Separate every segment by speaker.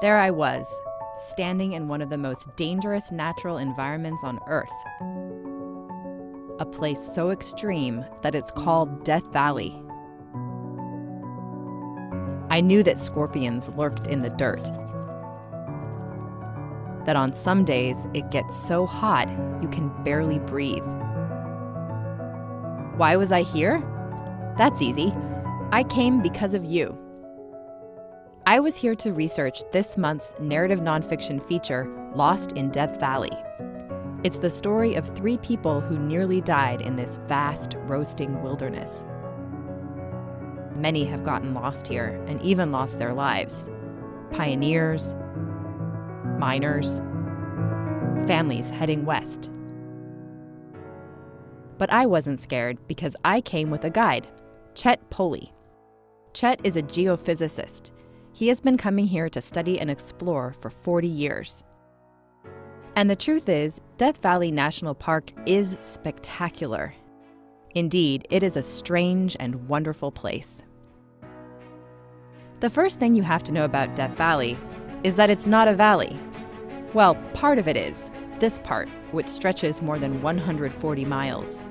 Speaker 1: There I was, standing in one of the most dangerous natural environments on Earth. A place so extreme that it's called Death Valley. I knew that scorpions lurked in the dirt. That on some days it gets so hot you can barely breathe. Why was I here? That's easy. I came because of you. I was here to research this month's narrative nonfiction feature, Lost in Death Valley. It's the story of 3 people who nearly died in this vast, roasting wilderness. Many have gotten lost here and even lost their lives. Pioneers, miners, families heading west. But I wasn't scared because I came with a guide, Chet Poley. Chet is a geophysicist. He has been coming here to study and explore for 40 years. And the truth is, Death Valley National Park is spectacular. Indeed, it is a strange and wonderful place. The first thing you have to know about Death Valley is that it's not a valley. Well, part of it is, this part, which stretches more than 140 miles.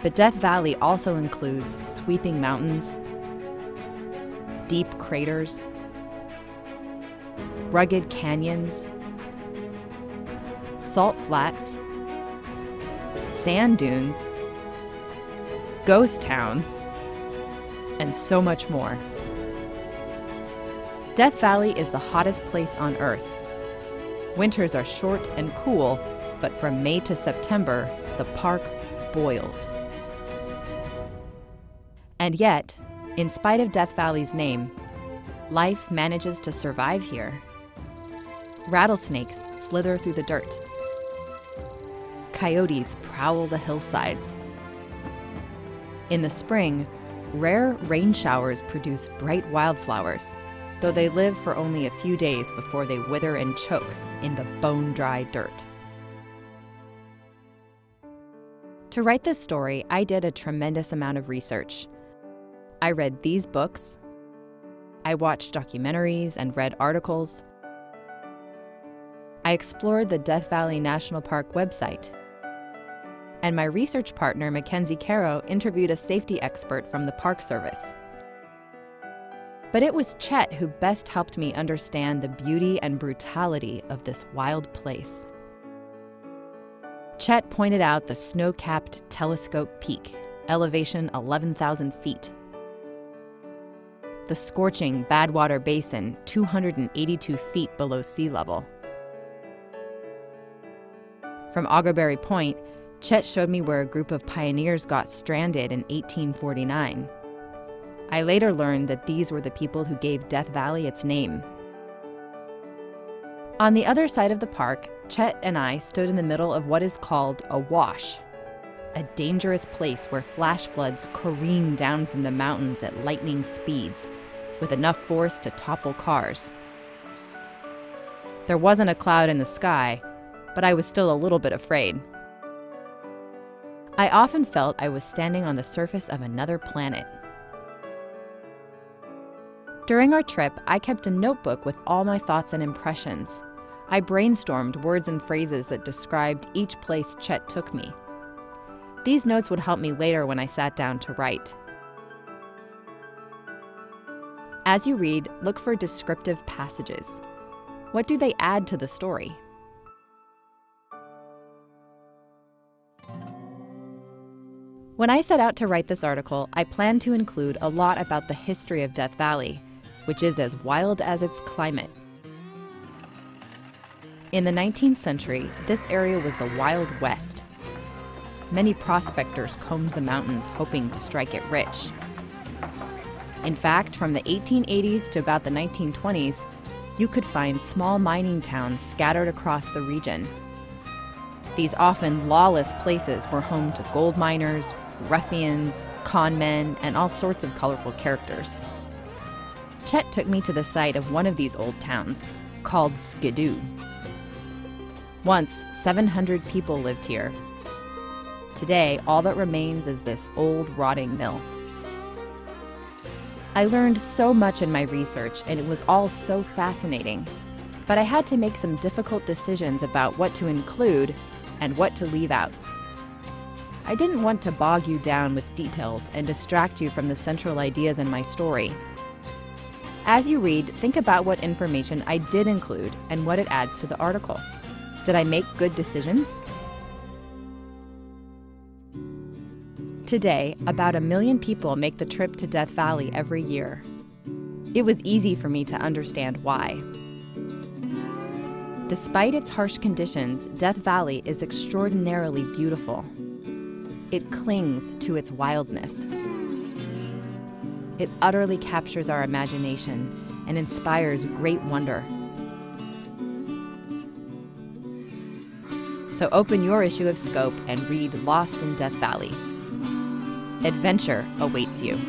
Speaker 1: But Death Valley also includes sweeping mountains, deep craters, rugged canyons, salt flats, sand dunes, ghost towns, and so much more. Death Valley is the hottest place on Earth. Winters are short and cool, but from May to September, the park boils. And yet, in spite of Death Valley's name, life manages to survive here. Rattlesnakes slither through the dirt. Coyotes prowl the hillsides. In the spring, rare rain showers produce bright wildflowers, though they live for only a few days before they wither and choke in the bone-dry dirt. To write this story, I did a tremendous amount of research. I read these books, I watched documentaries and read articles. I explored the Death Valley National Park website. And my research partner, Mackenzie Caro, interviewed a safety expert from the Park Service. But it was Chet who best helped me understand the beauty and brutality of this wild place. Chet pointed out the snow-capped Telescope Peak, elevation 11,000 feet. The scorching Badwater Basin, 282 feet below sea level. From Aguereberry Point, Chet showed me where a group of pioneers got stranded in 1849. I later learned that these were the people who gave Death Valley its name. On the other side of the park, Chet and I stood in the middle of what is called a wash, a dangerous place where flash floods careen down from the mountains at lightning speeds, with enough force to topple cars. There wasn't a cloud in the sky, but I was still a little bit afraid. I often felt I was standing on the surface of another planet. During our trip, I kept a notebook with all my thoughts and impressions. I brainstormed words and phrases that described each place Chet took me. These notes would help me later when I sat down to write. As you read, look for descriptive passages. What do they add to the story? When I set out to write this article, I planned to include a lot about the history of Death Valley, which is as wild as its climate. In the 19th century, this area was the Wild West. Many prospectors combed the mountains hoping to strike it rich. In fact, from the 1880s to about the 1920s, you could find small mining towns scattered across the region. These often lawless places were home to gold miners, ruffians, con men, and all sorts of colorful characters. Chet took me to the site of one of these old towns, called Skidoo. Once, 700 people lived here. Today, all that remains is this old, rotting mill. I learned so much in my research, and it was all so fascinating. But I had to make some difficult decisions about what to include and what to leave out. I didn't want to bog you down with details and distract you from the central ideas in my story. As you read, think about what information I did include and what it adds to the article. Did I make good decisions? Today, about 1 million people make the trip to Death Valley every year. It was easy for me to understand why. Despite its harsh conditions, Death Valley is extraordinarily beautiful. It clings to its wildness. It utterly captures our imagination and inspires great wonder. So open your issue of Scope and read Lost in Death Valley. Adventure awaits you.